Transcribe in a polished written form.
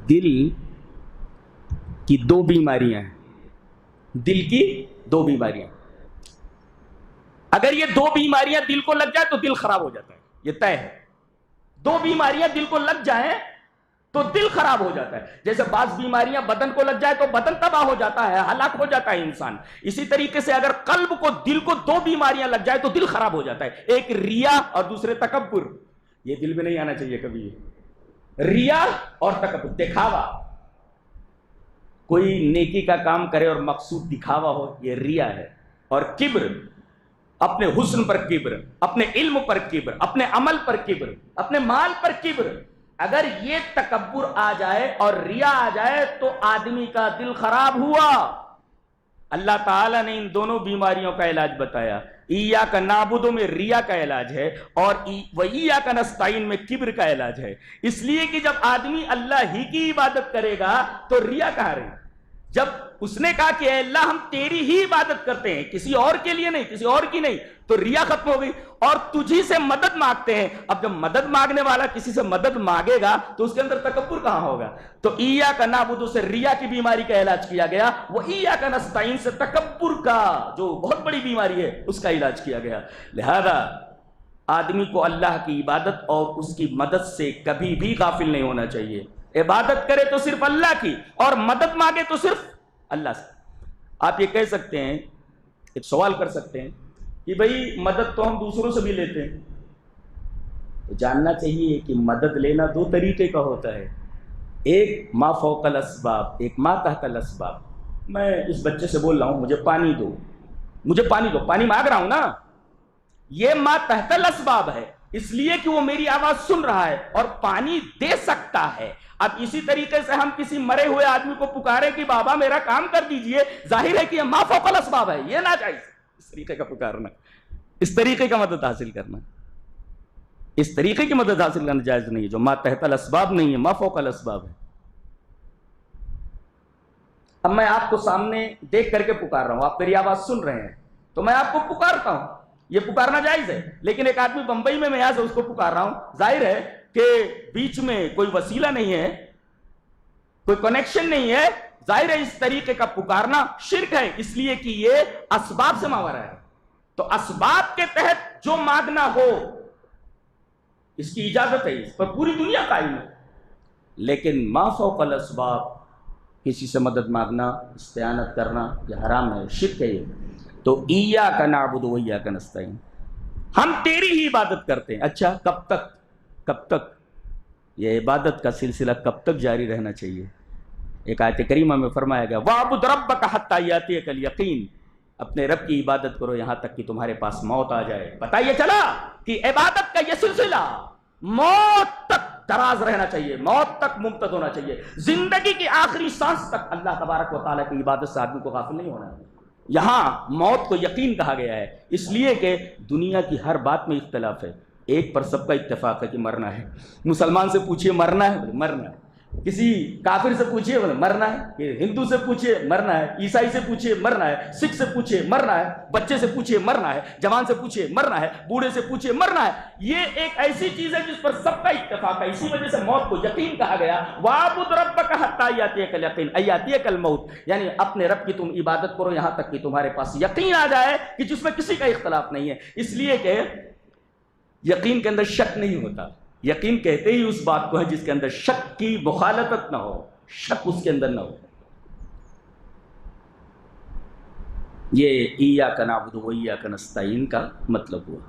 دل کی دو بیماریاں ہیں، دل کی دو بیماریاں، اگر یہ دو بیماریاں دل کو لگ جائے تو دل خراب ہو جاتا ہے، یہ طے ہے۔ دو بیماریاں دل کو لگ جائیں تو دل خراب ہو جاتا ہے۔ جیسے بعض بیماریاں بدن کو لگ جائے تو بدن تباہ ہو جاتا ہے، ہلاک ہو جاتا ہے انسان، اسی طریقے سے اگر قلب کو، دل کو دو بیماریاں لگ جائے تو دل خراب ہو جاتا ہے، ایک ریا اور دوسرے تکبر۔ یہ دل میں نہیں آنا چاہیے کبھی، ریا اور تکبر، دکھاوا، کوئی نیکی کا کام کرے اور مقصود دکھاوا ہو، یہ ریا ہے۔ اور کبر، اپنے حسن پر کبر، اپنے علم پر کبر، اپنے عمل پر کبر، اپنے مال پر کبر، اگر یہ تکبر آ جائے اور ریا آ جائے تو آدمی کا دل خراب ہوا۔ اللہ تعالیٰ نے ان دونوں بیماریوں کا علاج بتایا، ایاک نعبد میں ریا کا علاج ہے اور وایاک نستعین میں کبر کا علاج ہے۔ اس لیے کہ جب آدمی اللہ ہی کی عبادت کرے گا تو ریا کہاں رہی؟ جب اس نے کہا کہ اے اللہ ہم تیری ہی عبادت کرتے ہیں، کسی اور کے لیے نہیں، کسی اور کی نہیں، تو ریا ختم ہو گئی، اور تجھی سے مدد مانگتے ہیں۔ اب جب مدد مانگنے والا کسی سے مدد مانگے گا تو اس کے اندر تکبر کہاں ہوگا؟ تو ایاک نعبد سے ریا کی بیماری کا علاج کیا گیا، وہ ایاک نستعین سے تکبر کا جو بہت بڑی بیماری ہے اس کا علاج کیا گیا۔ لہذا آدمی کو اللہ کی عبادت اور اس کی مدد سے کبھی بھی غافل نہیں ہونا چاہیے۔ عبادت کرے تو صرف اللہ کی، اور مدد مانگے تو صرف اللہ سے۔ آپ یہ کہہ سکتے ہیں، ایک سوال کر سکتے ہیں کہ بھئی مدد تو ہم دوسروں سے بھی لیتے ہیں، تو جاننا چاہیے کہ مدد لینا دو طریقے کا ہوتا ہے، ایک ما فوق الاسباب، ایک ما تحت الاسباب۔ میں اس بچے سے بول رہا ہوں مجھے پانی دو، مجھے پانی دو، پانی مانگ رہا ہوں نا، یہ ما تحت الاسباب ہے، اس لیے کہ وہ میری آواز سن رہا ہے اور پانی دے سکتا ہے۔ اب اسی طریقے سے ہم کسی مرے ہوئے آدمی کو پکارے کہ بابا میرا کام کر دیجئے، ظاہر ہے کہ یہ ما فوق الاسباب ہے، یہ ناجائز ہے اس طریقے کا پکارنا، اس طریقے کا مدد حاصل کرنا، اس طریقے کی مدد حاصل کرنا جائز نہیں ہے جو ما تحت الاسباب نہیں ہے، ما فوق الاسباب ہے۔ اب میں آپ کو سامنے دیکھ کر کے پکار رہا ہوں، آپ میری آواز سن رہے ہیں تو میں آپ کو پکارتا ہوں، یہ پکارنا جائز ہے۔ لیکن ایک آدمی بمبئی میں یہاں سے اس کو پکار رہا ہوں، ظاہر ہے کہ بیچ میں کوئی وسیلہ نہیں ہے، کوئی کنیکشن نہیں ہے، ظاہر ہے اس طریقے کا پکارنا شرک ہے، اس لیے کہ یہ اسباب سے ماورا ہے۔ تو اسباب کے تحت جو مانگنا ہو اس کی اجازت ہے، اس پر پوری دنیا قائم ہے، لیکن ما فوق الاسباب کسی سے مدد مانگنا، استعانت کرنا یہ حرام ہے، شرک ہے یہ۔ تو ایاک نعبد و ایاک نستعین، ہم تیری ہی عبادت کرتے ہیں۔ اچھا کب تک؟ کب تک یہ عبادت کا سلسلہ کب تک جاری رہنا چاہیے؟ ایک آیت کریمہ میں فرمایا گیا وَاعْبُدْ رَبَّكَ حَتَّى يَأْتِيَكَ الْيَقِينُ، اپنے رب کی عبادت کرو یہاں تک کہ تمہارے پاس موت آ جائے۔ پتہ یہ چلا کہ عبادت کا یہ سلسلہ موت تک دراز رہنا چاہیے، موت تک ممتد ہونا چاہیے، زندگی کی آخری سانس تک اللہ تبارک و تعالیٰ کی عبادت سے آدمی کو غافل نہیں ہونا ہے۔ یہاں موت کو یقین کہا گیا ہے، اس لیے کہ دنیا کی ہر بات میں اختلاف ہے، ایک پر سب کا اتفاق ہے کہ مرنا ہے۔ مسلمان سے پوچھئے مرنا ہے، بولے مرنا ہے، کسی کافر سے پوچھئے بولے مرنا ہے، کہ ہندو سے پوچھئے مرنا ہے، عیسائی سے پوچھئے مرنا ہے، سکھ سے پوچھئے مرنا ہے، بچے سے پوچھئے مرنا ہے، جوان سے پوچھئے مرنا ہے، بوڑھے سے پوچھئے مرنا ہے۔ یہ ایک ایسی چیز ہے جس پر سب کا اتفاق ہے، اسی وجہ سے موت کو یقین کہا گیا۔ وَاعْبُدْ رَبَّكَ حَتَّى يَأْتِيَكَ الْيَقِينُ، أَيْ يَأْتِيَكَ الْمَوْتُ، یعنی اپنے رب کی تم عبادت کرو یہاں تک کہ تمہارے پاس یقین آ جائے کہ جس میں کسی کا اختلاف نہیں ہے، اس لیے کہ یقین کے اندر شک نہیں ہوتا۔ یقین کہتے ہی اس بات کو ہے جس کے اندر شک کی مخالطت نہ ہو، شک اس کے اندر نہ ہو۔ یہ ایاک نعبد و ایاک نستعین کا مطلب ہوا۔